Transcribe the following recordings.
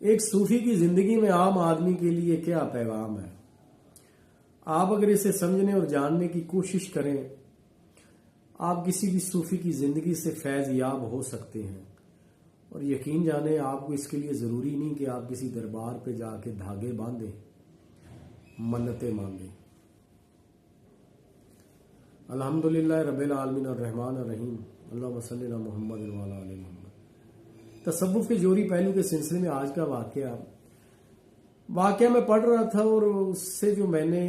ایک صوفی کی زندگی میں عام آدمی کے لیے کیا پیغام ہے؟ آپ اگر اسے سمجھنے اور جاننے کی کوشش کریں، آپ کسی بھی صوفی کی زندگی سے فیض یاب ہو سکتے ہیں۔ اور یقین جانیں، آپ کو اس کے لیے ضروری نہیں کہ آپ کسی دربار پہ جا کے دھاگے باندھیں، منتیں مانگیں۔ الحمدللہ رب العالمین الرحمن الرحیم، اللہم صلی علی محمد وعلی آل محمد۔ تصوف کے جوہری پہلو کے سلسلے میں آج کا واقعہ میں پڑھ رہا تھا، اور اس سے جو میں نے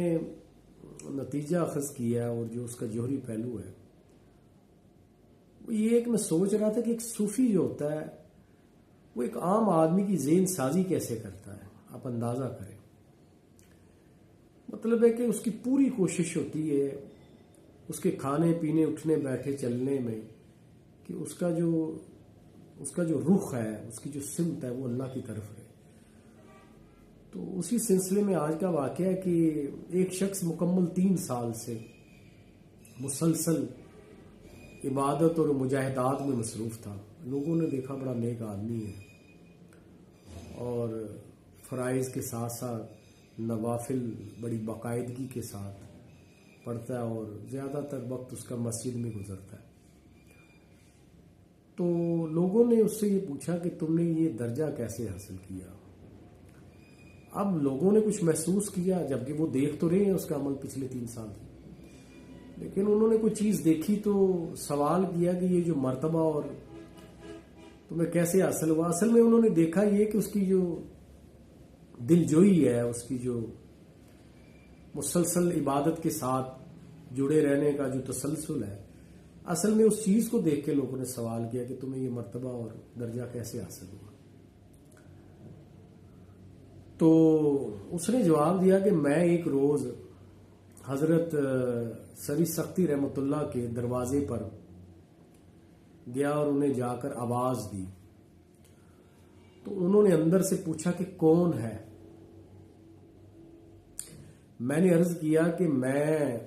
نتیجہ اخذ کیا اور جو اس کا جوہری پہلو ہے وہ یہ ہے کہ میں سوچ رہا تھا کہ ایک صوفی جو ہوتا ہے وہ ایک عام آدمی کی ذہن سازی کیسے کرتا ہے۔ آپ اندازہ کریں، مطلب ہے کہ اس کی پوری کوشش ہوتی ہے اس کے کھانے پینے، اٹھنے بیٹھے چلنے میں کہ اس کا جو رخ ہے، اس کی جو سمت ہے وہ اللہ کی طرف ہے۔ تو اسی سلسلے میں آج کا واقعہ ہے کہ ایک شخص مکمل 3 سال سے مسلسل عبادت اور مجاہدات میں مصروف تھا۔ لوگوں نے دیکھا بڑا نیک آدمی ہے اور فرائض کے ساتھ ساتھ نوافل بڑی باقاعدگی کے ساتھ پڑھتا ہے اور زیادہ تر وقت اس کا مسجد میں گزرتا ہے۔ تو لوگوں نے اس سے یہ پوچھا کہ تم نے یہ درجہ کیسے حاصل کیا؟ اب لوگوں نے کچھ محسوس کیا، جبکہ وہ دیکھ تو رہے ہیں اس کا عمل پچھلے 3 سال سے، لیکن انہوں نے کوئی چیز دیکھی تو سوال کیا کہ یہ جو مرتبہ اور تمہیں کیسے حاصل ہوا؟ اصل میں انہوں نے دیکھا یہ کہ اس کی جو دلجوئی ہے، اس کی جو مسلسل عبادت کے ساتھ جڑے رہنے کا جو تسلسل ہے، اصل میں اس چیز کو دیکھ کے لوگوں نے سوال کیا کہ تمہیں یہ مرتبہ اور درجہ کیسے حاصل ہوا؟ تو اس نے جواب دیا کہ میں ایک روز حضرت سری سختی رحمۃ اللہ کے دروازے پر گیا اور انہیں جا کر آواز دی۔ تو انہوں نے اندر سے پوچھا کہ کون ہے؟ میں نے عرض کیا کہ میں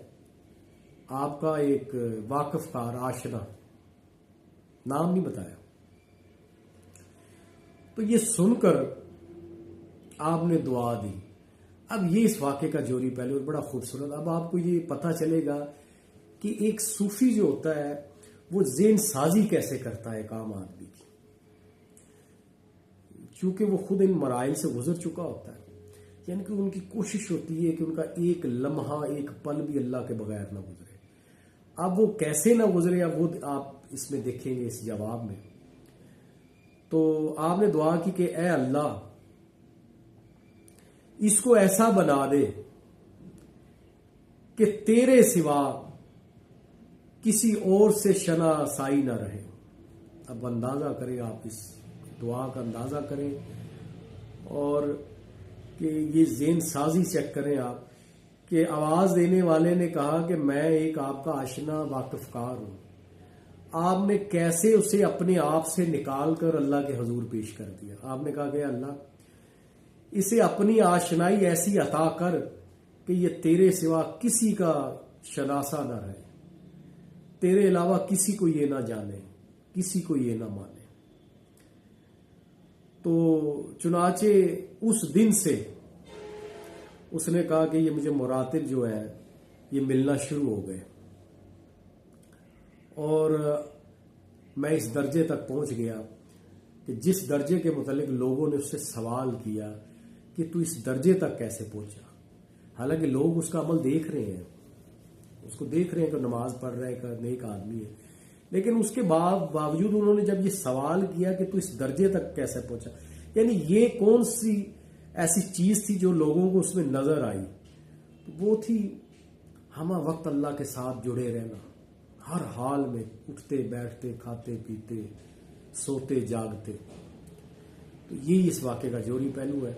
آپ کا ایک واقف کار آشنا، نام نہیں بتایا۔ تو یہ سن کر آپ نے دعا دی۔ اب یہ اس واقعے کا جوہری پہلو ہے، بڑا خوبصورت۔ اب آپ کو یہ پتہ چلے گا کہ ایک صوفی جو ہوتا ہے وہ ذہن سازی کیسے کرتا ہے ایک عام آدمی کی، چونکہ وہ خود ان مراحل سے گزر چکا ہوتا ہے۔ یعنی کہ ان کی کوشش ہوتی ہے کہ ان کا ایک لمحہ، ایک پل بھی اللہ کے بغیر نہ گزرے۔ اب وہ کیسے نہ گزرے، اب وہ آپ اس میں دیکھیں گے اس جواب میں۔ تو آپ نے دعا کی کہ اے اللہ، اس کو ایسا بنا دے کہ تیرے سوا کسی اور سے شناسائی نہ رہے۔ اب اندازہ کریں، آپ اس دعا کا اندازہ کریں اور کہ یہ ذہن سازی چیک کریں آپ کہ آواز دینے والے نے کہا کہ میں ایک آپ کا آشنا واقف کار ہوں۔ آپ نے کیسے اسے اپنے آپ سے نکال کر اللہ کے حضور پیش کر دیا۔ آپ نے کہا کہ اللہ، اسے اپنی آشنائی ایسی عطا کر کہ یہ تیرے سوا کسی کا شناسا نہ رہے، تیرے علاوہ کسی کو یہ نہ جانے، کسی کو یہ نہ مانے۔ تو چنانچہ اس دن سے اس نے کہا کہ یہ مجھے مراتب جو ہے یہ ملنا شروع ہو گئے، اور میں اس درجے تک پہنچ گیا کہ جس درجے کے متعلق لوگوں نے اس سے سوال کیا کہ تو اس درجے تک کیسے پہنچا۔ حالانکہ لوگ اس کا عمل دیکھ رہے ہیں، اس کو دیکھ رہے ہیں کہ نماز پڑھ رہا ہے، کہ نیک آدمی ہے، لیکن اس کے باوجود انہوں نے جب یہ سوال کیا کہ تو اس درجے تک کیسے پہنچا، یعنی یہ کون سی ایسی چیز تھی جو لوگوں کو اس میں نظر آئی، وہ تھی ہمہ وقت اللہ کے ساتھ جڑے رہنا، ہر حال میں اٹھتے بیٹھتے، کھاتے پیتے، سوتے جاگتے۔ تو یہی اس واقعے کا جوہری پہلو ہے۔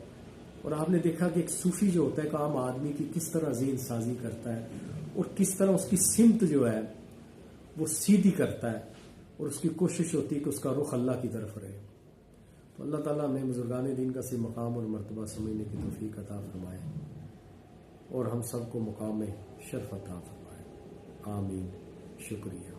اور آپ نے دیکھا کہ ایک صوفی جو ہوتا ہے ایک عام آدمی کی کس طرح ذہن سازی کرتا ہے اور کس طرح اس کی سمت جو ہے وہ سیدھی کرتا ہے، اور اس کی کوشش ہوتی ہے کہ اس کا رخ اللہ کی طرف رہے۔ تو اللہ تعالیٰ ہمیں بزرگان دین کا صحیح مقام اور مرتبہ سمجھنے کی توفیق عطا فرمائے اور ہم سب کو مقام شرف عطا فرمائے۔ آمین۔ شکریہ۔